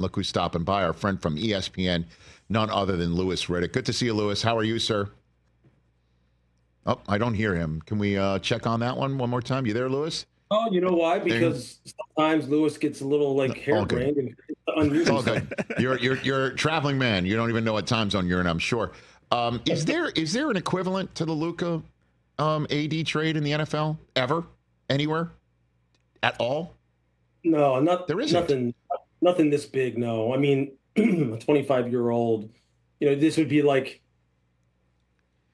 Look who's stopping by, our friend from ESPN, none other than Louis Riddick. Good to see you, Louis. How are you, sir? Oh, I don't hear him. Can we check on that one more time? You there, Louis? Oh, you know why? Because sometimes Louis gets a little harebrained and it's all good. You're a traveling man. You don't even know what time zone you're in, I'm sure. Is there an equivalent to the Luka AD trade in the NFL ever, anywhere, at all? No, There isn't. Nothing this big. No, I mean, a 25-year-old. This would be like.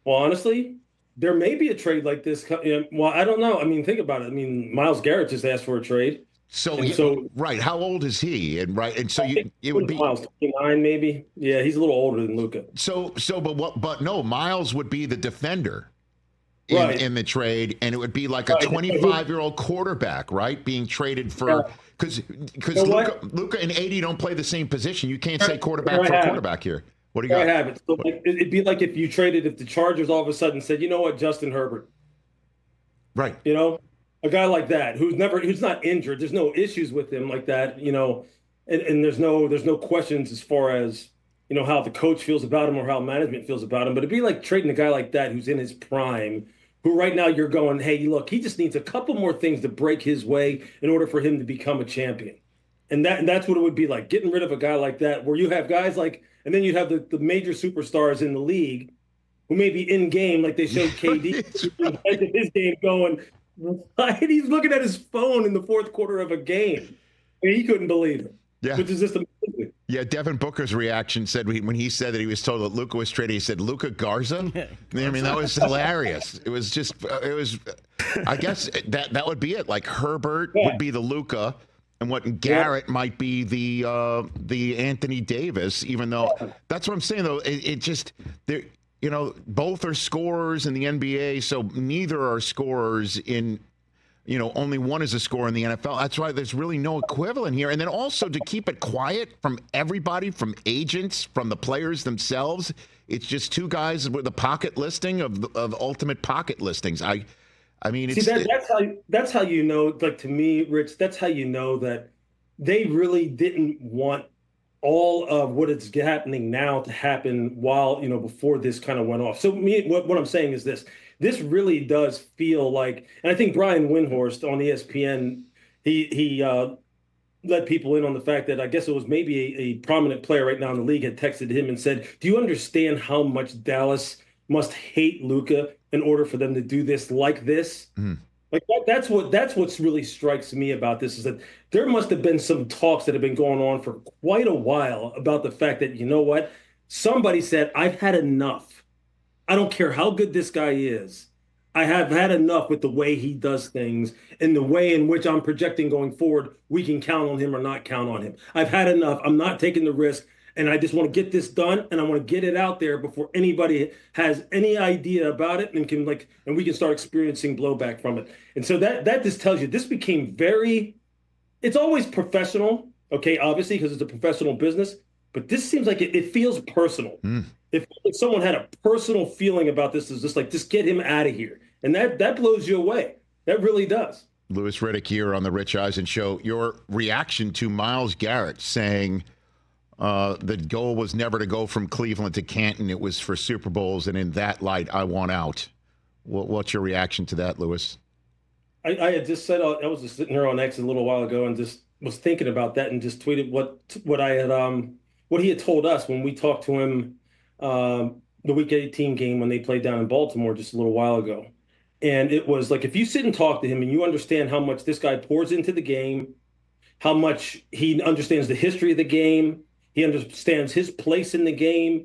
Well, honestly, there may be a trade like this. Well, I don't know. I mean, think about it. I mean, Myles Garrett just asked for a trade. So right. How old is he? And so it would be Myles 29, maybe. Yeah, he's a little older than Luka. But no, Myles would be the defender in the trade, and it would be like a 25-year-old quarterback, right, being traded for because Luka and AD don't play the same position. You can't say quarterback for quarterback here. What do you got? I have it. So it'd be like if the Chargers all of a sudden said, you know what, Justin Herbert. Right. A guy like that who's not injured. There's no issues with him like that, and there's no questions as far as, how the coach feels about him or how management feels about him. But it'd be like trading a guy like that who's in his prime, who right now you're going, hey, look, he just needs a couple more things to break his way in order for him to become a champion. And that's what it would be like, getting rid of a guy like that, where you have guys like, and then you'd have the major superstars in the league who may be in game, like they showed KD his game going, what? He's looking at his phone in the fourth quarter of a game. I mean, he couldn't believe it. Yeah. Which is just amazing. Yeah, Devin Booker's reaction said when he said that he was told that Luka was traded, he said, Luka Garza? I mean, that was hilarious. It was, I guess that would be it. Like Herbert would be the Luka, and what Garrett might be the Anthony Davis, even though that's what I'm saying, though. It just, both are scorers in the NBA, so neither are scorers in, only one is a scorer in the NFL. That's why there's really no equivalent here. And then also to keep it quiet from everybody, from agents, from the players themselves, it's just two guys with a pocket listing of ultimate pocket listings. I mean, it's that's how you know. Like, to me, Rich, that's how you know that they really didn't want all of what is happening now to happen while, before this kind of went off. So what I'm saying is this really does feel like, and I think Brian Windhorst on ESPN, he let people in on the fact that I guess it was maybe a prominent player right now in the league had texted him and said, do you understand how much Dallas must hate Luka in order for them to do this like this? Mm. Like that's what's really strikes me about this, is that there must have been some talks that have been going on for quite a while about the fact that, you know what, somebody said, I've had enough. I don't care how good this guy is. I have had enough with the way he does things and the way in which I'm projecting going forward. We can count on him or not count on him. I've had enough. I'm not taking the risk. And I just want to get this done, and I want to get it out there before anybody has any idea about it and we can start experiencing blowback from it. And so that just tells you this became it's always professional, okay, obviously, because it's a professional business, but this seems like it feels personal. Mm. If someone had a personal feeling about this, is just like, just get him out of here. And that blows you away. That really does. Louis Riddick here on the Rich Eisen Show. Your reaction to Myles Garrett saying, the goal was never to go from Cleveland to Canton. It was for Super Bowls, and in that light, I want out. What's your reaction to that, Louis? I had just said, I was just sitting here on X a little while ago and just was thinking about that and just tweeted what he had told us when we talked to him the Week 18 game when they played down in Baltimore just a little while ago. And it was like, if you sit and talk to him and you understand how much this guy pours into the game, how much he understands the history of the game, he understands his place in the game,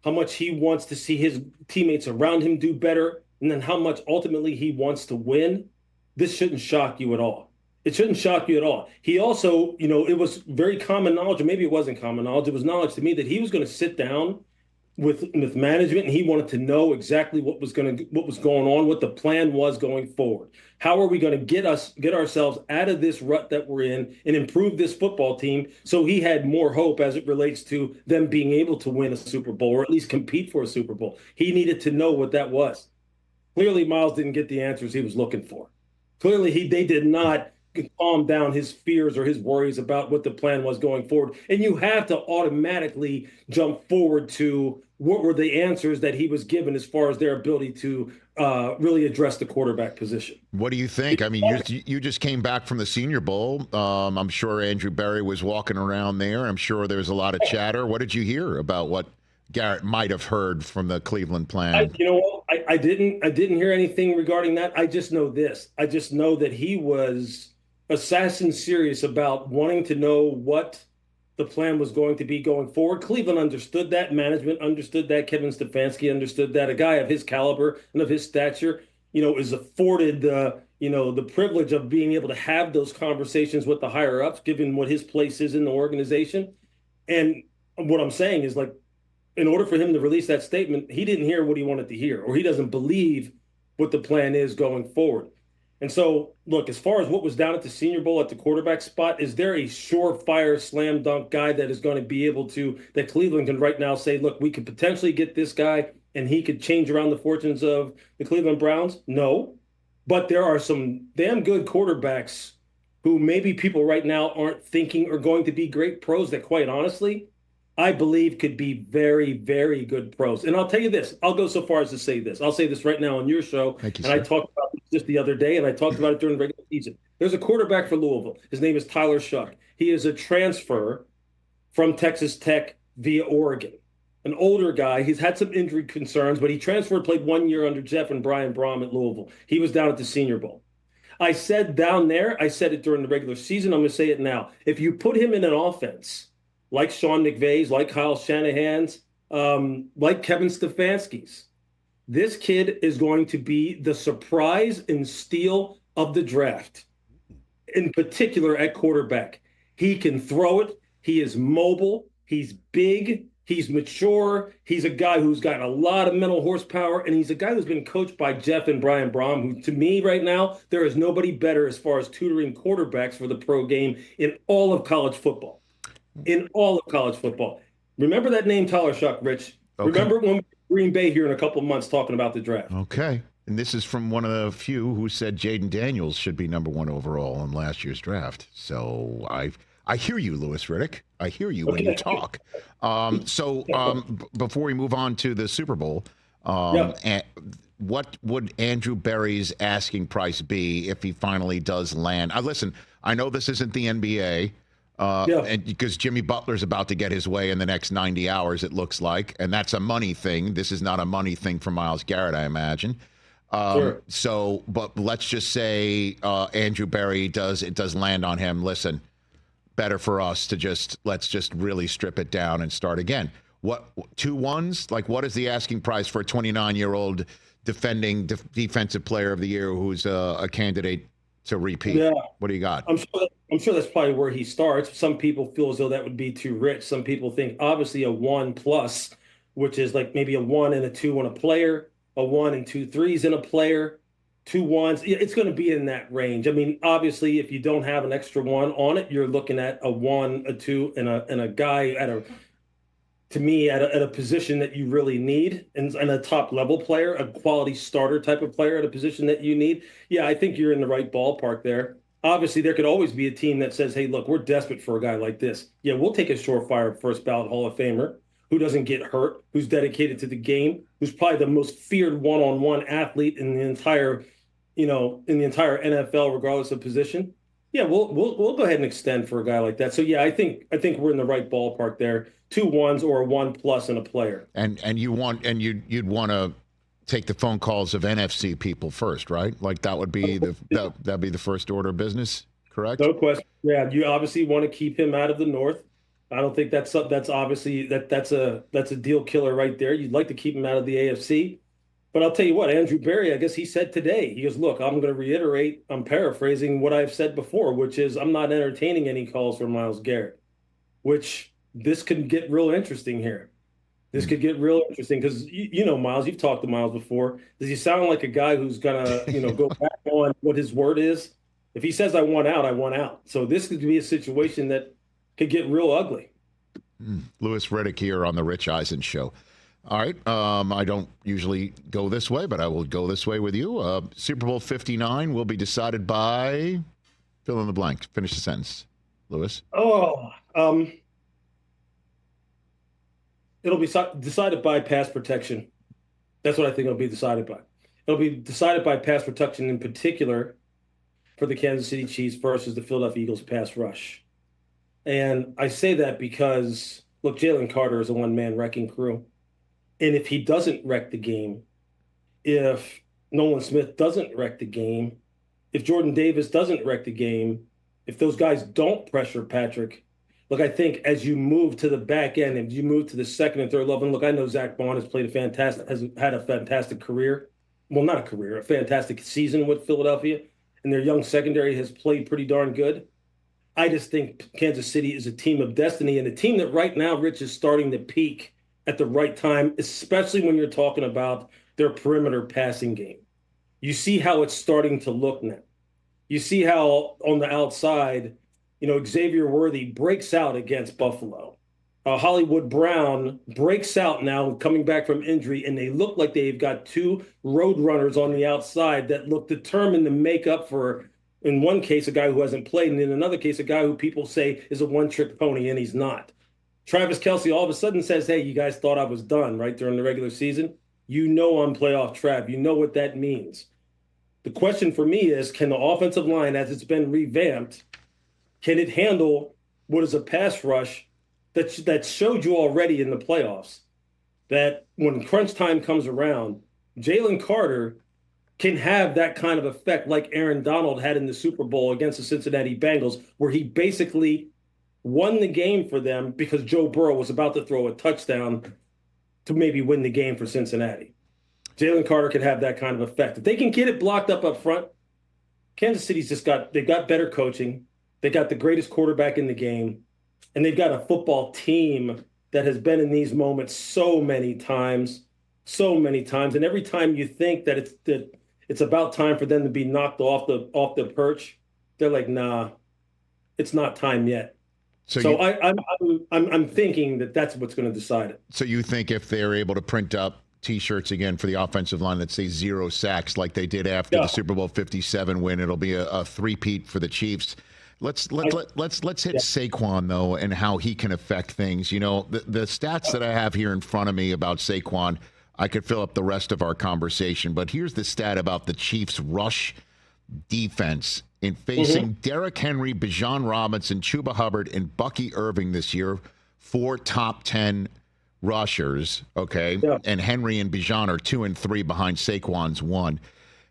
how much he wants to see his teammates around him do better, and then how much ultimately he wants to win. This shouldn't shock you at all. It shouldn't shock you at all. He also, it was very common knowledge, or maybe it wasn't common knowledge. It was knowledge to me that he was going to sit down with management, and he wanted to know exactly what was going on, what the plan was going forward. How are we going to get ourselves out of this rut that we're in and improve this football team? So he had more hope as it relates to them being able to win a Super Bowl, or at least compete for a Super Bowl. He needed to know what that was. Clearly, Myles didn't get the answers he was looking for. Clearly, they did not calm down his fears or his worries about what the plan was going forward. And you have to automatically jump forward to what were the answers that he was given as far as their ability to really address the quarterback position. What do you think? I mean, you just came back from the Senior Bowl. I'm sure Andrew Berry was walking around there. I'm sure there was a lot of chatter. What did you hear about what Garrett might have heard from the Cleveland plan? I didn't hear anything regarding that. I just know this. I just know that he was assassin serious about wanting to know what the plan was going to be going forward. Cleveland understood that. Management understood that. Kevin Stefanski understood that. A guy of his caliber and of his stature, is afforded the privilege of being able to have those conversations with the higher ups, given what his place is in the organization. And what I'm saying is, like, in order for him to release that statement, he didn't hear what he wanted to hear, or he doesn't believe what the plan is going forward. And so, look, as far as what was down at the Senior Bowl at the quarterback spot, is there a surefire slam dunk guy that is going to be able to, that Cleveland can right now say, look, we could potentially get this guy and he could change around the fortunes of the Cleveland Browns? No. But there are some damn good quarterbacks who maybe people right now aren't thinking are going to be great pros that, quite honestly, I believe could be very, very good pros. And I'll tell you this, I'll go so far as to say this. I'll say this right now on your show. Thank you, and sir. I talked about this just the other day, and I talked about it during the regular season. There's a quarterback for Louisville. His name is Tyler Shuck. He is a transfer from Texas Tech via Oregon. An older guy. He's had some injury concerns, but he transferred, played 1 year under Jeff and Brian Brom at Louisville. He was down at the Senior Bowl. I said down there, I said it during the regular season, I'm going to say it now. If you put him in an offense like Sean McVay's, like Kyle Shanahan's, like Kevin Stefanski's, this kid is going to be the surprise and steal of the draft, in particular at quarterback. He can throw it. He is mobile. He's big. He's mature. He's a guy who's got a lot of mental horsepower, and he's a guy who's been coached by Jeff and Brian Brom, who, to me right now, there is nobody better as far as tutoring quarterbacks for the pro game in all of college football. In all of college football. Remember that name, Tyler Shuck, Rich. Okay. Remember when Green Bay here in a couple of months talking about the draft. Okay. And this is from one of the few who said Jaden Daniels should be #1 overall in last year's draft. So I hear you, Louis Riddick. I hear you when you talk. Before we move on to the Super Bowl, what would Andrew Berry's asking price be if he finally does land? Listen, I know this isn't the NBA. And because Jimmy Butler's about to get his way in the next 90 hours, it looks like, and that's a money thing. This is not a money thing for Myles Garrett, I imagine. Sure. So, but let's just say Andrew Berry does land on him. Listen, better for us to let's just really strip it down and start again. What 2 1s? Like, what is the asking price for a 29-year-old defending defensive player of the year who's a candidate to repeat? Yeah. What do you got? I'm sure that's probably where he starts. Some people feel as though that would be too rich. Some people think obviously a 1+, which is like maybe a 1 and a 2 on a player, a 1 and 2 3s in a player, 2 1s. It's going to be in that range. I mean, obviously, if you don't have an extra 1 on it, you're looking at a 1, a 2, and a guy at a position that you really need, and a top level player, a quality starter type of player at a position that you need. Yeah, I think you're in the right ballpark there. Obviously, there could always be a team that says, hey, look, we're desperate for a guy like this. Yeah, we'll take a surefire first ballot Hall of Famer who doesn't get hurt, who's dedicated to the game, who's probably the most feared one-on-one athlete in the entire NFL, regardless of position. Yeah, we'll go ahead and extend for a guy like that. So yeah, I think we're in the right ballpark there. 2 1s or a 1+ in a player. And you'd want to take the phone calls of NFC people first, right? Like that would be that'd be the first order of business, correct? No question. Yeah, you obviously want to keep him out of the North. I don't think that's obviously that's a deal killer right there. You'd like to keep him out of the AFC. But I'll tell you what, Andrew Berry, I guess he said today, he goes, look, I'm going to reiterate, I'm paraphrasing what I've said before, which is I'm not entertaining any calls for Myles Garrett, which this could get real interesting here. This could get real interesting because, Myles, you've talked to Myles before. Does he sound like a guy who's going to, go back on what his word is? If he says I want out, I want out. So this could be a situation that could get real ugly. Louis Riddick here on the Rich Eisen Show. All right. I don't usually go this way, but I will go this way with you. Super Bowl 59 will be decided by Fill in the blank. Finish the sentence, Lewis. Oh, it'll be decided by pass protection. That's what I think it'll be decided by. It'll be decided by pass protection, in particular for the Kansas City Chiefs versus the Philadelphia Eagles pass rush. And I say that because, look, Jalen Carter is a one-man wrecking crew. And if he doesn't wreck the game, if Nolan Smith doesn't wreck the game, if Jordan Davis doesn't wreck the game, if those guys don't pressure Patrick, look, I think as you move to the back end, if you move to the second and third level, and look, I know Zach Bond has had a fantastic career. Well, not a career, a fantastic season with Philadelphia, and their young secondary has played pretty darn good. I just think Kansas City is a team of destiny, and a team that right now, Rich, is starting to peak at the right time, especially when you're talking about their perimeter passing game. You see how it's starting to look now. You see how on the outside, Xavier Worthy breaks out against Buffalo. Hollywood Brown breaks out now coming back from injury, and they look like they've got two road runners on the outside that look determined to make up for, in one case, a guy who hasn't played, and in another case, a guy who people say is a one-trick pony, and he's not. Travis Kelce all of a sudden says, hey, you guys thought I was done, right, during the regular season? You know I'm playoff Trav. You know what that means. The question for me is, can the offensive line, as it's been revamped, can it handle what is a pass rush that showed you already in the playoffs that when crunch time comes around, Jalen Carter can have that kind of effect like Aaron Donald had in the Super Bowl against the Cincinnati Bengals, where he basically won the game for them because Joe Burrow was about to throw a touchdown to maybe win the game for Cincinnati. Jalen Carter could have that kind of effect. If they can get it blocked up front, Kansas City's they've got better coaching. They got the greatest quarterback in the game, and they've got a football team that has been in these moments so many times. And every time you think that it's about time for them to be knocked off the perch, they're like, nah, it's not time yet. So I'm thinking that's what's going to decide it. So you think if they're able to print up T-shirts again for the offensive line that say 0 sacks like they did after the Super Bowl 57 win, it'll be a three-peat for the Chiefs. Let's hit Saquon though, and how he can affect things. The stats that I have here in front of me about Saquon, I could fill up the rest of our conversation, but here's the stat about the Chiefs' rush defense in facing Derrick Henry, Bijan Robinson, Chuba Hubbard, and Bucky Irving this year. 4 top 10 rushers, okay? Yeah. And Henry and Bijan are 2 and 3 behind Saquon's 1.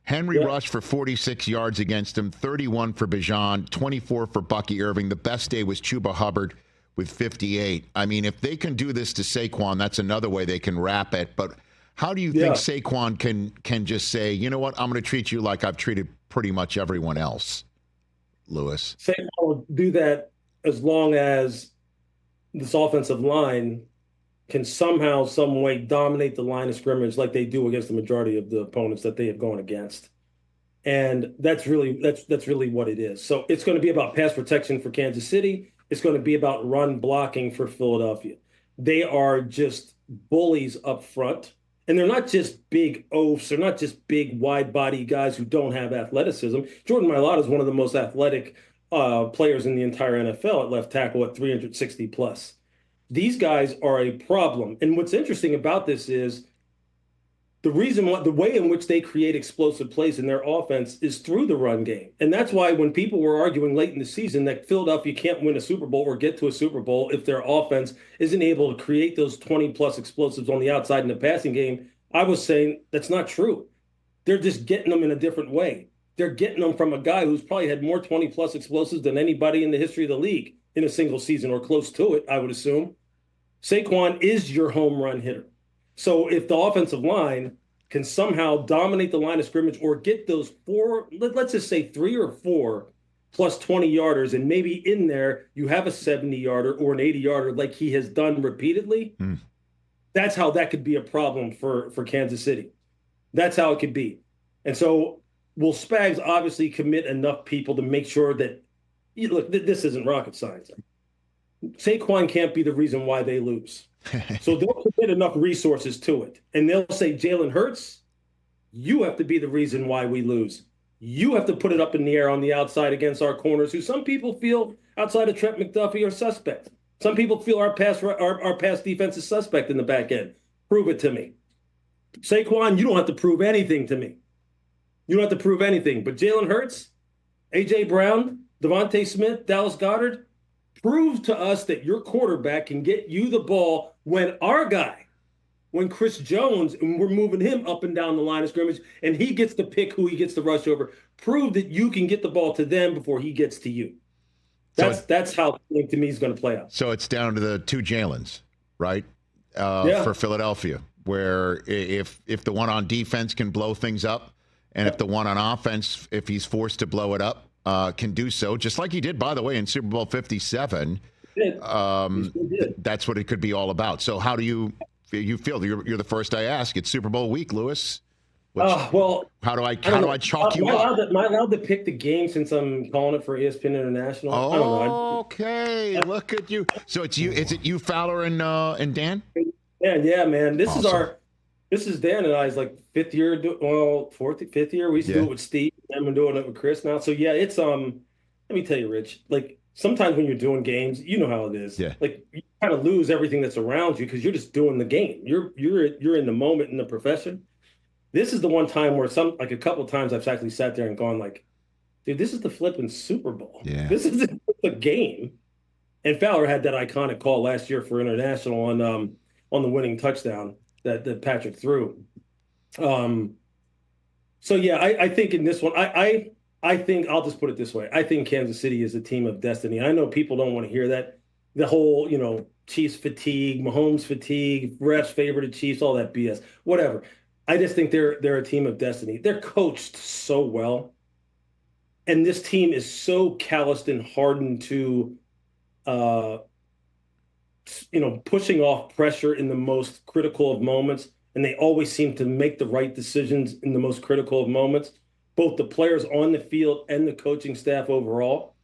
Henry rushed for 46 yards against him, 31 for Bijan, 24 for Bucky Irving. The best day was Chuba Hubbard with 58. I mean, if they can do this to Saquon, that's another way they can wrap it. But how do you think Saquon can just say, you know what, I'm going to treat you like I've treated pretty much everyone else, Lewis? Saquon will do that as long as this offensive line can somehow, some way dominate the line of scrimmage like they do against the majority of the opponents that they have gone against. And that's really what it is. So it's going to be about pass protection for Kansas City. It's going to be about run blocking for Philadelphia. They are just bullies up front. And they're not just big oafs. They're not just big wide-body guys who don't have athleticism. Jordan Mailata is one of the most athletic players in the entire NFL at left tackle at 360 plus. These guys are a problem. And what's interesting about this is the way in which they create explosive plays in their offense is through the run game. And that's why when people were arguing late in the season that Philadelphia can't win a Super Bowl or get to a Super Bowl if their offense isn't able to create those 20-plus explosives on the outside in the passing game, I was saying that's not true. They're just getting them in a different way. They're getting them from a guy who's probably had more 20-plus explosives than anybody in the history of the league in a single season or close to it, I would assume. Saquon is your home run hitter. So if the offensive line can somehow dominate the line of scrimmage or get those 4, let's just say 3 or 4 plus 20-yarders, and maybe in there you have a 70-yarder or an 80-yarder like he has done repeatedly, that's how that could be a problem for Kansas City. That's how it could be. And so will Spags obviously commit enough people to make sure that, look, this isn't rocket science. Saquon can't be the reason why they lose. So they'll commit enough resources to it. And they'll say, Jalen Hurts, you have to be the reason why we lose. You have to put it up in the air on the outside against our corners, who some people feel outside of Trent McDuffie are suspect. Some people feel our pass defense is suspect in the back end. Prove it to me. Saquon, you don't have to prove anything to me. You don't have to prove anything. But Jalen Hurts, A.J. Brown, Devontae Smith, Dallas Goedert, prove to us that your quarterback can get you the ball when our guy, when Chris Jones, and we're moving him up and down the line of scrimmage, and he gets to pick who he gets to rush over. Prove that you can get the ball to them before he gets to you. That's how to me is going to play out. So it's down to the two Jalen's, right? Yeah. For Philadelphia, where if the one on defense can blow things up, and if the one on offense, if he's forced to blow it up, can do so, just like he did, by the way, in Super Bowl 57. That's what it could be all about. So how do you feel? You're the first I ask. It's Super Bowl week, Lewis. Well, how do I chalk you up? Am I allowed to pick the game since I'm calling it for ESPN International? I don't know. Okay, look at you. So it's you. Is it you, Fowler, and Dan? Yeah, man. This Awesome. is Dan and I's like fifth year. Fifth year. We used to do it with Steve, and we're doing it with Chris now. So yeah, it's let me tell you, Rich. Like sometimes when you're doing games, you know how it is. Yeah. Like you kind of lose everything that's around you because you're just doing the game. You're in the moment in the profession. This is the one time where a couple of times I've actually sat there and gone like, dude, this is the flipping Super Bowl. Yeah. This is the game. And Fowler had that iconic call last year for international on the winning touchdown that Patrick threw. So yeah, I think in this one, I think I'll just put it this way. I think Kansas City is a team of destiny. I know people don't want to hear that. The whole, Chiefs fatigue, Mahomes fatigue, refs favored the Chiefs, all that BS, whatever. I just think they're a team of destiny. They're coached so well. And this team is so calloused and hardened to, pushing off pressure in the most critical of moments. And they always seem to make the right decisions in the most critical of moments, both the players on the field and the coaching staff overall.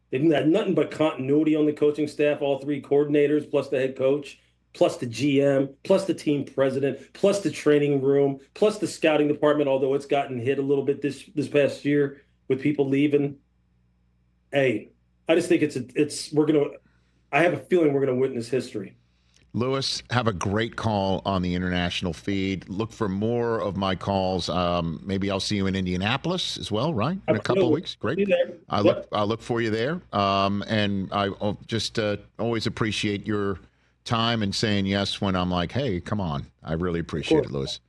They've had nothing but continuity on the coaching staff, all three coordinators, plus the head coach, plus the GM, plus the team president, plus the training room, plus the scouting department, although it's gotten hit a little bit this past year with people leaving. Hey, I just think I have a feeling we're going to witness history. Lewis, have a great call on the international feed. Look for more of my calls. Maybe I'll see you in Indianapolis as well, right? In a couple of weeks. Great. I'll look for you there. And I just always appreciate your time and saying yes when I'm like, hey, come on. I really appreciate it, Lewis.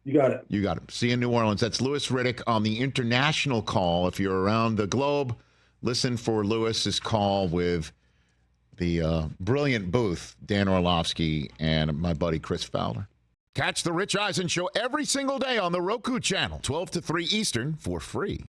You got it. You got it. See you in New Orleans. That's Louis Riddick on the international call. If you're around the globe, listen for Lewis's call with the brilliant Booth, Dan Orlovsky, and my buddy Chris Fowler. Catch the Rich Eisen Show every single day on the Roku channel, 12 to 3 Eastern, for free.